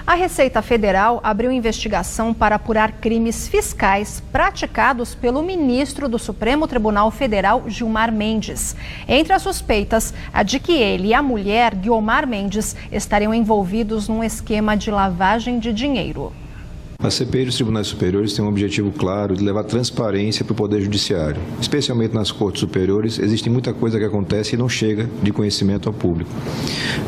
A Receita Federal abriu investigação para apurar crimes fiscais praticados pelo ministro do Supremo Tribunal Federal, Gilmar Mendes. Entre as suspeitas, a de que ele e a mulher, Guiomar Mendes, estariam envolvidos num esquema de lavagem de dinheiro. A CPI dos Tribunais Superiores tem um objetivo claro de levar transparência para o Poder Judiciário. Especialmente nas Cortes Superiores, existe muita coisa que acontece e não chega de conhecimento ao público.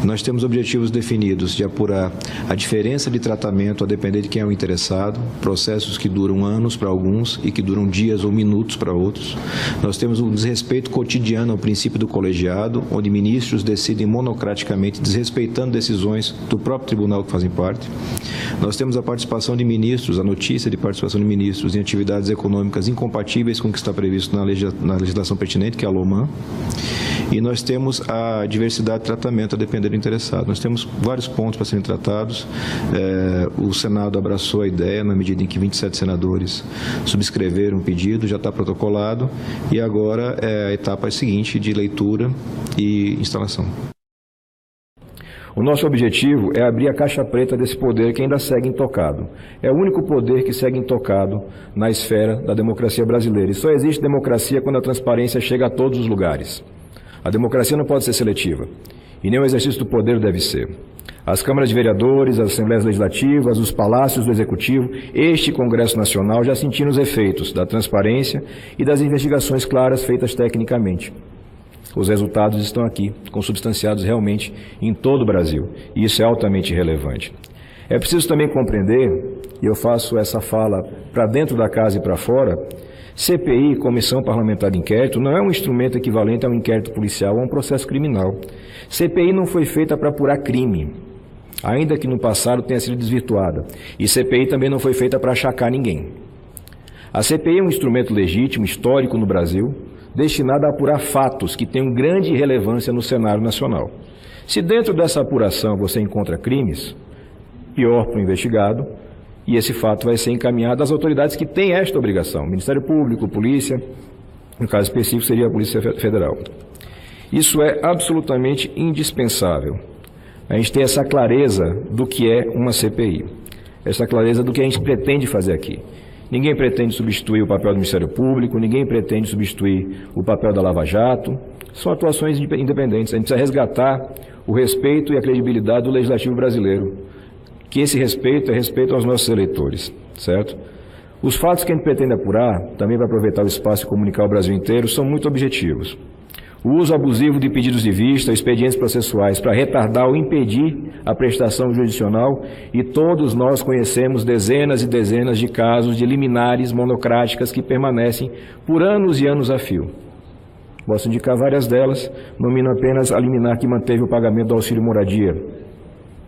Nós temos objetivos definidos de apurar a diferença de tratamento a depender de quem é o interessado, processos que duram anos para alguns e que duram dias ou minutos para outros. Nós temos um desrespeito cotidiano ao princípio do colegiado, onde ministros decidem monocraticamente, desrespeitando decisões do próprio tribunal que fazem parte. Nós temos a participação de ministros, a notícia de participação de ministros em atividades econômicas incompatíveis com o que está previsto na legislação pertinente, que é a LOMAN. E nós temos a diversidade de tratamento a depender do interessado. Nós temos vários pontos para serem tratados. O Senado abraçou a ideia na medida em que 27 senadores subscreveram o pedido, já está protocolado, e agora é a etapa seguinte de leitura e instalação. O nosso objetivo é abrir a caixa preta desse poder que ainda segue intocado. É o único poder que segue intocado na esfera da democracia brasileira. E só existe democracia quando a transparência chega a todos os lugares. A democracia não pode ser seletiva, e nem o exercício do poder deve ser. As câmaras de vereadores, as assembleias legislativas, os palácios do executivo, este Congresso Nacional já sentiram os efeitos da transparência e das investigações claras feitas tecnicamente. Os resultados estão aqui, consubstanciados realmente em todo o Brasil, e isso é altamente relevante. É preciso também compreender, e eu faço essa fala para dentro da casa e para fora, CPI, Comissão Parlamentar de Inquérito, não é um instrumento equivalente a um inquérito policial ou a um processo criminal. CPI não foi feita para apurar crime, ainda que no passado tenha sido desvirtuada, e CPI também não foi feita para achacar ninguém. A CPI é um instrumento legítimo, histórico no Brasil, destinado a apurar fatos que tenham grande relevância no cenário nacional. Se dentro dessa apuração você encontra crimes, pior para o investigado, e esse fato vai ser encaminhado às autoridades que têm esta obrigação, Ministério Público, Polícia, no caso específico seria a Polícia Federal. Isso é absolutamente indispensável. A gente tem essa clareza do que é uma CPI, essa clareza do que a gente pretende fazer aqui. Ninguém pretende substituir o papel do Ministério Público, ninguém pretende substituir o papel da Lava Jato. São atuações independentes. A gente precisa resgatar o respeito e a credibilidade do Legislativo brasileiro. Que esse respeito é respeito aos nossos eleitores, certo? Os fatos que a gente pretende apurar, também para aproveitar o espaço e comunicar ao Brasil inteiro, são muito objetivos. O uso abusivo de pedidos de vista, expedientes processuais para retardar ou impedir a prestação jurisdicional, e todos nós conhecemos dezenas e dezenas de casos de liminares monocráticas que permanecem por anos e anos a fio. Posso indicar várias delas, nomino apenas a liminar que manteve o pagamento do auxílio moradia,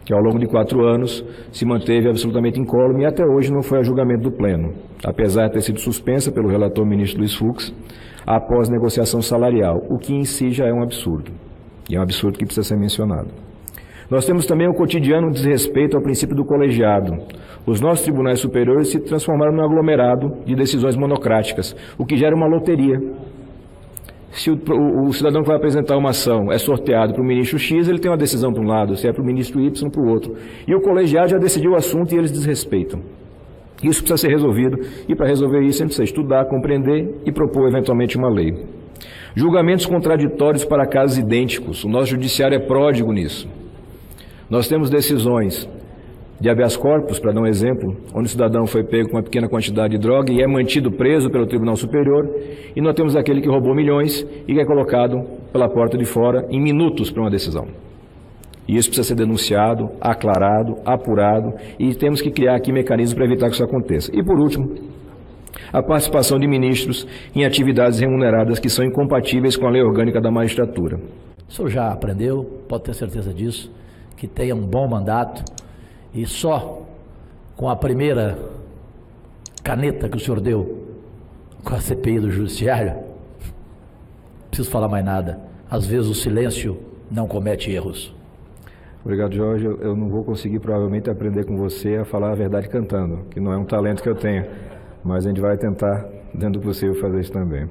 que ao longo de 4 anos se manteve absolutamente incólume e até hoje não foi a julgamento do Pleno, apesar de ter sido suspensa pelo relator ministro Luiz Fux, após negociação salarial, o que em si já é um absurdo, e é um absurdo que precisa ser mencionado. Nós temos também o cotidiano desrespeito ao princípio do colegiado. Os nossos tribunais superiores se transformaram num aglomerado de decisões monocráticas, o que gera uma loteria. Se o cidadão que vai apresentar uma ação é sorteado para o ministro X, ele tem uma decisão para um lado, se é para o ministro Y, para o outro. E o colegiado já decidiu o assunto e eles desrespeitam. Isso precisa ser resolvido, e para resolver isso a gente precisa estudar, compreender e propor eventualmente uma lei. Julgamentos contraditórios para casos idênticos. O nosso judiciário é pródigo nisso. Nós temos decisões de habeas corpus, para dar um exemplo, onde o cidadão foi pego com uma pequena quantidade de droga e é mantido preso pelo Tribunal Superior, e nós temos aquele que roubou milhões e que é colocado pela porta de fora em minutos para uma decisão. E isso precisa ser denunciado, aclarado, apurado, e temos que criar aqui mecanismos para evitar que isso aconteça. E por último, a participação de ministros em atividades remuneradas que são incompatíveis com a lei orgânica da magistratura. O senhor já aprendeu, pode ter certeza disso, que tenha um bom mandato, e só com a primeira caneta que o senhor deu com a CPI do Judiciário, não preciso falar mais nada, às vezes o silêncio não comete erros. Obrigado, Jorge. Eu não vou conseguir provavelmente aprender com você a falar a verdade cantando, que não é um talento que eu tenho, mas a gente vai tentar, dentro do possível, fazer isso também.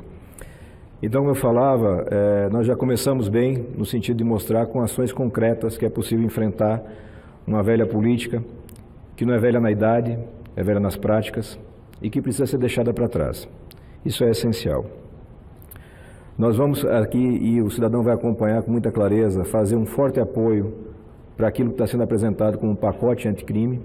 Então, como eu falava, nós já começamos bem no sentido de mostrar com ações concretas que é possível enfrentar uma velha política que não é velha na idade, é velha nas práticas e que precisa ser deixada para trás. Isso é essencial. Nós vamos aqui, e o cidadão vai acompanhar com muita clareza, fazer um forte apoio para aquilo que está sendo apresentado como um pacote anticrime.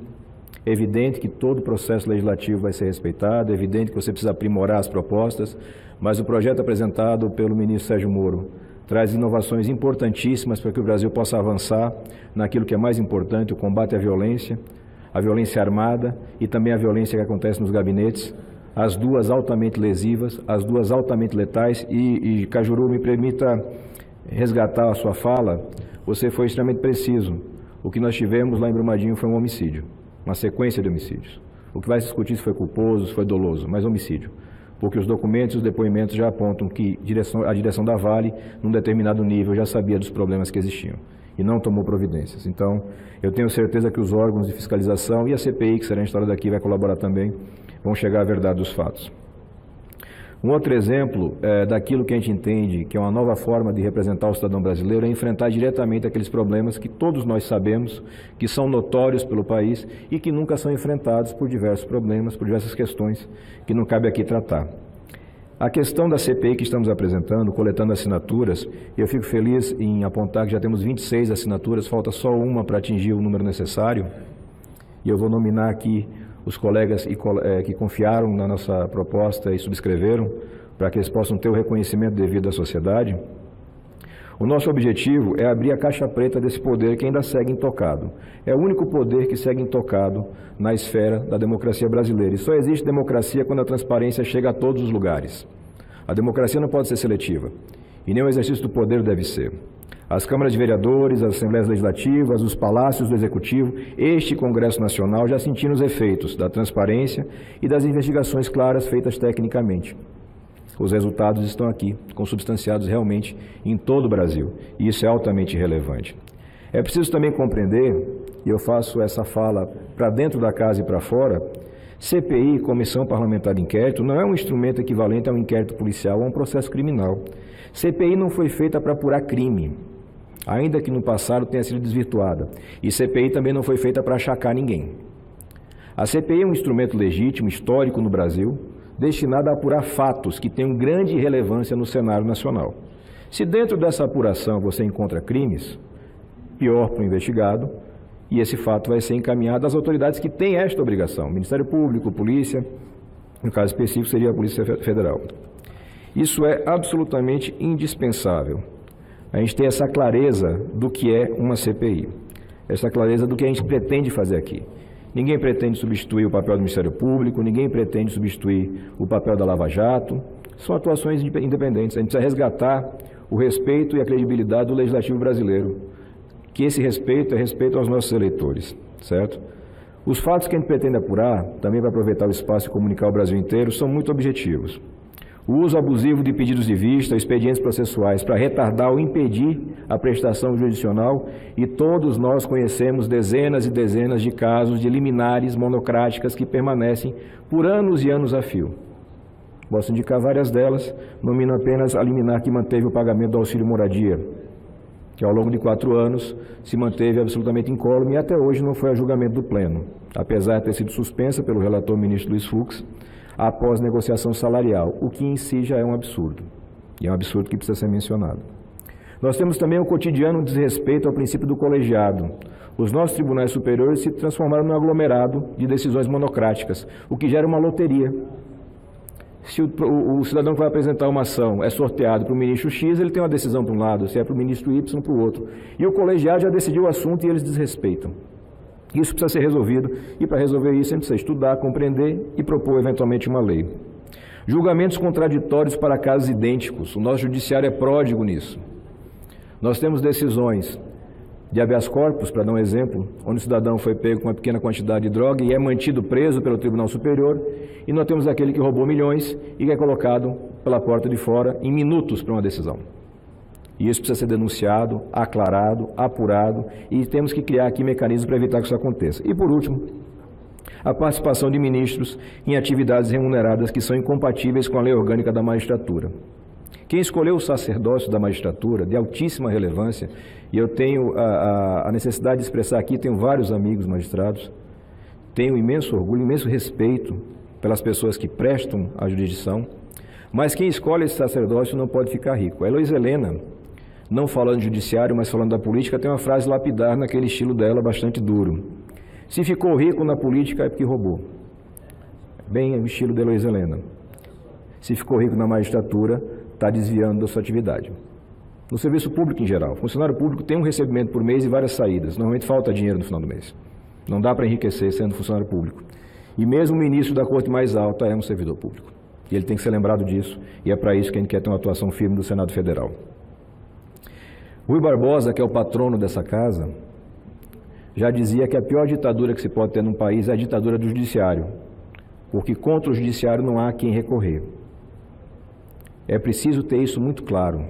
É evidente que todo o processo legislativo vai ser respeitado, é evidente que você precisa aprimorar as propostas, mas o projeto apresentado pelo ministro Sérgio Moro traz inovações importantíssimas para que o Brasil possa avançar naquilo que é mais importante, o combate à violência armada e também a violência que acontece nos gabinetes, as duas altamente lesivas, as duas altamente letais. E Cajuru, me permita resgatar a sua fala, você foi extremamente preciso. O que nós tivemos lá em Brumadinho foi um homicídio, uma sequência de homicídios. O que vai se discutir se foi culposo, se foi doloso, mas homicídio. Porque os documentos e os depoimentos já apontam que a direção da Vale, num determinado nível, já sabia dos problemas que existiam e não tomou providências. Então, eu tenho certeza que os órgãos de fiscalização e a CPI, que será instalada aqui, vai colaborar também, vão chegar à verdade dos fatos. Um outro exemplo daquilo que a gente entende que é uma nova forma de representar o cidadão brasileiro é enfrentar diretamente aqueles problemas que todos nós sabemos que são notórios pelo país e que nunca são enfrentados por diversos problemas, por diversas questões que não cabe aqui tratar. A questão da CPI que estamos apresentando, coletando assinaturas, eu fico feliz em apontar que já temos 26 assinaturas, falta só uma para atingir o número necessário, e eu vou nominar aqui os colegas que confiaram na nossa proposta e subscreveram, para que eles possam ter o reconhecimento devido da sociedade. O nosso objetivo é abrir a caixa preta desse poder que ainda segue intocado. É o único poder que segue intocado na esfera da democracia brasileira. E só existe democracia quando a transparência chega a todos os lugares. A democracia não pode ser seletiva, e nem o exercício do poder deve ser. As câmaras de vereadores, as assembleias legislativas, os palácios do Executivo, este Congresso Nacional já sentiram os efeitos da transparência e das investigações claras feitas tecnicamente. Os resultados estão aqui, consubstanciados realmente em todo o Brasil, e isso é altamente relevante. É preciso também compreender, e eu faço essa fala para dentro da casa e para fora, CPI, Comissão Parlamentar de Inquérito, não é um instrumento equivalente a um inquérito policial ou a um processo criminal. CPI não foi feita para apurar crime, ainda que no passado tenha sido desvirtuada. E CPI também não foi feita para achacar ninguém. A CPI é um instrumento legítimo, histórico no Brasil, destinado a apurar fatos que tenham grande relevância no cenário nacional. Se dentro dessa apuração você encontra crimes, pior para o investigado, e esse fato vai ser encaminhado às autoridades que têm esta obrigação, Ministério Público, Polícia, no caso específico seria a Polícia Federal. Isso é absolutamente indispensável. A gente tem essa clareza do que é uma CPI, essa clareza do que a gente pretende fazer aqui. Ninguém pretende substituir o papel do Ministério Público, ninguém pretende substituir o papel da Lava Jato, são atuações independentes. A gente precisa resgatar o respeito e a credibilidade do Legislativo brasileiro, que esse respeito é respeito aos nossos eleitores, certo? Os fatos que a gente pretende apurar, também para aproveitar o espaço e comunicar ao Brasil inteiro, são muito objetivos. O uso abusivo de pedidos de vista, expedientes processuais para retardar ou impedir a prestação jurisdicional, e todos nós conhecemos dezenas e dezenas de casos de liminares monocráticas que permanecem por anos e anos a fio. Posso indicar várias delas, nomino apenas a liminar que manteve o pagamento do auxílio moradia, que ao longo de 4 anos se manteve absolutamente incólume e até hoje não foi a julgamento do Pleno, apesar de ter sido suspensa pelo relator ministro Luiz Fux, após negociação salarial, o que em si já é um absurdo, e é um absurdo que precisa ser mencionado. Nós temos também o cotidiano desrespeito ao princípio do colegiado. Os nossos tribunais superiores se transformaram num aglomerado de decisões monocráticas, o que gera uma loteria. Se o cidadão que vai apresentar uma ação é sorteado para o ministro X, ele tem uma decisão para um lado, se é para o ministro Y, para o outro. E o colegiado já decidiu o assunto e eles desrespeitam. Isso precisa ser resolvido, e para resolver isso a gente precisa estudar, compreender e propor eventualmente uma lei. Julgamentos contraditórios para casos idênticos. O nosso judiciário é pródigo nisso. Nós temos decisões de habeas corpus, para dar um exemplo, onde o cidadão foi pego com uma pequena quantidade de droga e é mantido preso pelo Tribunal Superior, e nós temos aquele que roubou milhões e que é colocado pela porta de fora em minutos para uma decisão. E isso precisa ser denunciado, aclarado, apurado, e temos que criar aqui mecanismos para evitar que isso aconteça. E por último, a participação de ministros em atividades remuneradas que são incompatíveis com a lei orgânica da magistratura. Quem escolheu o sacerdócio da magistratura, de altíssima relevância, e eu tenho a necessidade de expressar aqui, tenho vários amigos magistrados, tenho imenso orgulho, imenso respeito pelas pessoas que prestam a jurisdição, mas quem escolhe esse sacerdócio não pode ficar rico. A Heloísa Helena, não falando de judiciário, mas falando da política, tem uma frase lapidar naquele estilo dela, bastante duro. Se ficou rico na política é porque roubou. Bem o estilo da Heloísa Helena. Se ficou rico na magistratura, está desviando da sua atividade. No serviço público em geral, funcionário público tem um recebimento por mês e várias saídas. Normalmente falta dinheiro no final do mês. Não dá para enriquecer sendo funcionário público. E mesmo o ministro da corte mais alta é um servidor público. E ele tem que ser lembrado disso, e é para isso que a gente quer ter uma atuação firme do Senado Federal. Rui Barbosa, que é o patrono dessa casa, já dizia que a pior ditadura que se pode ter num país é a ditadura do judiciário, porque contra o judiciário não há quem recorrer. É preciso ter isso muito claro.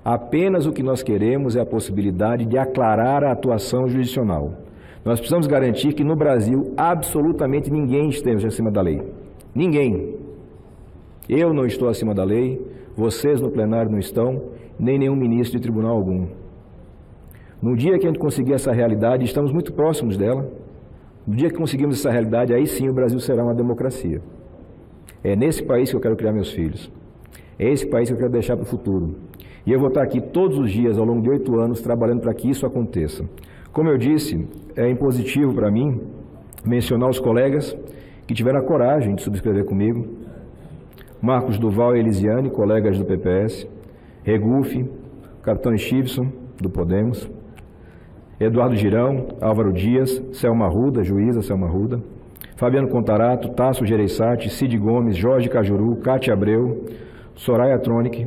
Apenas o que nós queremos é a possibilidade de aclarar a atuação jurisdicional. Nós precisamos garantir que no Brasil absolutamente ninguém esteja acima da lei. Ninguém. Eu não estou acima da lei, vocês no plenário não estão, nem nenhum ministro de tribunal algum. No dia que a gente conseguir essa realidade, estamos muito próximos dela, no dia que conseguimos essa realidade, aí sim o Brasil será uma democracia. É nesse país que eu quero criar meus filhos. É esse país que eu quero deixar para o futuro. E eu vou estar aqui todos os dias, ao longo de 8 anos, trabalhando para que isso aconteça. Como eu disse, é impositivo para mim mencionar os colegas que tiveram a coragem de subscrever comigo. Marcos Duval e Elisiane, colegas do PPS. Regufe, Capitão Stevenson, do Podemos. Eduardo Girão, Álvaro Dias, Selma Arruda, juíza Selma Arruda. Fabiano Contarato, Tasso Gereissati, Cid Gomes, Jorge Cajuru, Cátia Abreu, Soraya Tronic,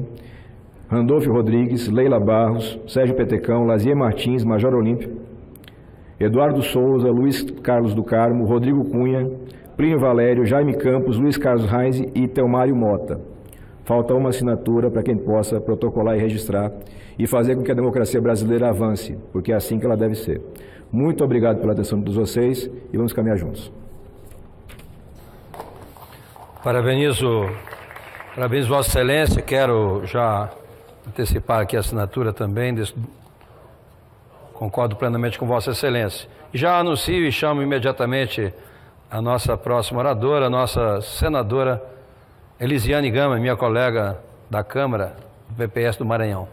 Randolfo Rodrigues, Leila Barros, Sérgio Petecão, Lazier Martins, Major Olímpio, Eduardo Souza, Luiz Carlos do Carmo, Rodrigo Cunha, Plínio Valério, Jaime Campos, Luiz Carlos Reis e Telmário Mota. Falta uma assinatura para quem possa protocolar e registrar e fazer com que a democracia brasileira avance, porque é assim que ela deve ser. Muito obrigado pela atenção de todos vocês e vamos caminhar juntos. Parabenizo Vossa Excelência, quero já antecipar aqui a assinatura também, concordo plenamente com Vossa Excelência. E já anuncio e chamo imediatamente a nossa próxima oradora, a nossa senadora Elisiane Gama, minha colega da Câmara do PPS do Maranhão.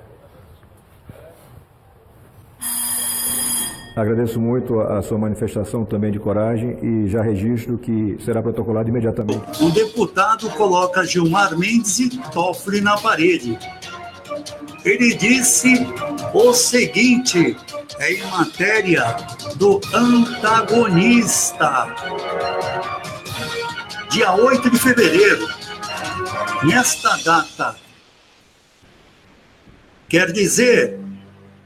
Agradeço muito a sua manifestação também de coragem e já registro que será protocolado imediatamente. O deputado coloca Gilmar Mendes e Toffoli na parede. Ele disse o seguinte, em matéria do antagonista. Dia 8 de fevereiro, nesta data, quer dizer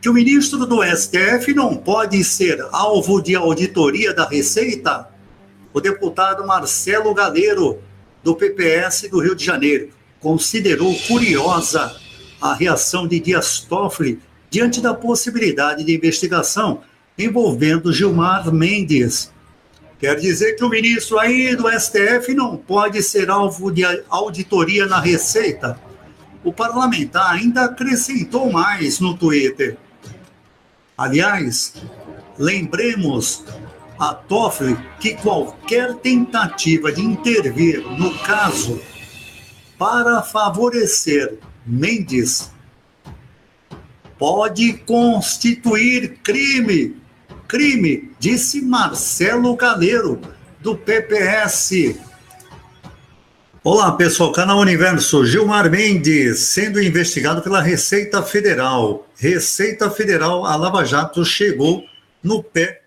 que o ministro do STF não pode ser alvo de auditoria da Receita? O deputado Marcelo Galeiro, do PPS do Rio de Janeiro, considerou curiosa a reação de Dias Toffoli diante da possibilidade de investigação envolvendo Gilmar Mendes. Quer dizer que o ministro aí do STF não pode ser alvo de auditoria na Receita? O parlamentar ainda acrescentou mais no Twitter. Aliás, lembremos a Toffoli que qualquer tentativa de intervir no caso para favorecer Mendes pode constituir crime, disse Marcelo Galeiro, do PPS. Olá, pessoal, canal Universo. Gilmar Mendes sendo investigado pela Receita Federal. Receita Federal, a Lava Jato chegou no pé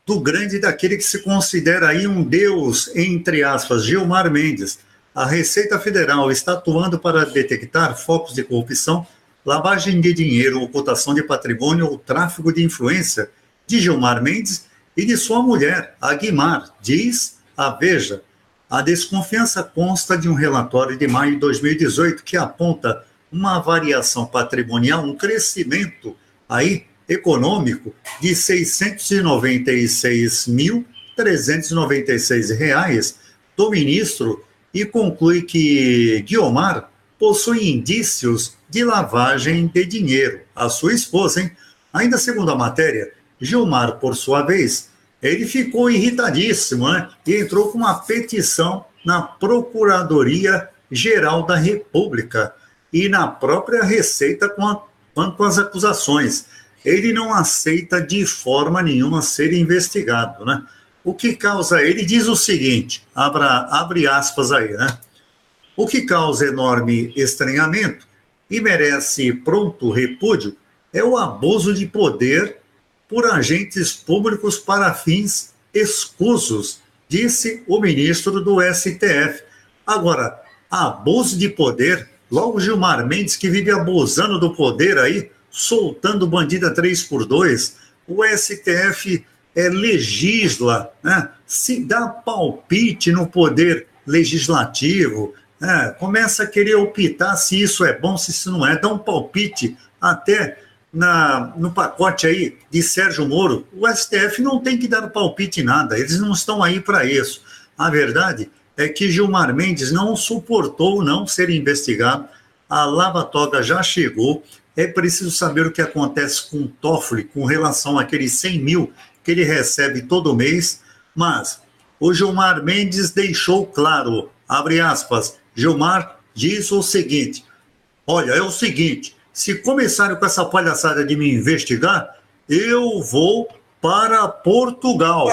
do grande daquele que se considera aí um deus, entre aspas, Gilmar Mendes. A Receita Federal está atuando para detectar focos de corrupção, lavagem de dinheiro, ocultação de patrimônio ou tráfico de influência de Gilmar Mendes e de sua mulher, Aguimar, diz a Veja. A desconfiança consta de um relatório de maio de 2018 que aponta uma variação patrimonial, um crescimento aí econômico de R$ 696.396 do ministro e conclui que Guiomar possui indícios de lavagem de dinheiro. A sua esposa, Ainda segundo a matéria, Gilmar, por sua vez, ele ficou irritadíssimo, né? E entrou com uma petição na Procuradoria-Geral da República e na própria Receita quanto às acusações. Ele não aceita de forma nenhuma ser investigado, né? O que causa, ele diz o seguinte, abre aspas aí, né? O que causa enorme estranhamento e merece pronto repúdio é o abuso de poder por agentes públicos para fins escusos, disse o ministro do STF. Agora, abuso de poder, logo Gilmar Mendes, que vive abusando do poder aí, soltando bandida 3x2, o STF legisla, né? Se dá palpite no poder legislativo, começa a querer optar se isso é bom, se isso não é, dá um palpite até no pacote aí de Sérgio Moro. O STF não tem que dar palpite em nada, eles não estão aí para isso. A verdade é que Gilmar Mendes não suportou não ser investigado, a Lava Toga já chegou, é preciso saber o que acontece com o Toffoli com relação àqueles 100 mil que ele recebe todo mês, mas o Gilmar Mendes deixou claro, abre aspas, Gilmar diz o seguinte, olha, é o seguinte, se começarem com essa palhaçada de me investigar, eu vou para Portugal.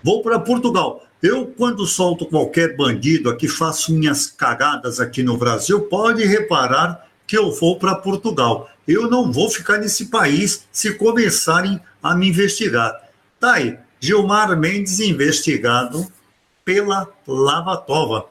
Vou para Portugal. Eu, quando solto qualquer bandido aqui, faço minhas cagadas aqui no Brasil, pode reparar que eu vou para Portugal. Eu não vou ficar nesse país se começarem a me investigar. Tá aí, Gilmar Mendes investigado pela Lava Toga.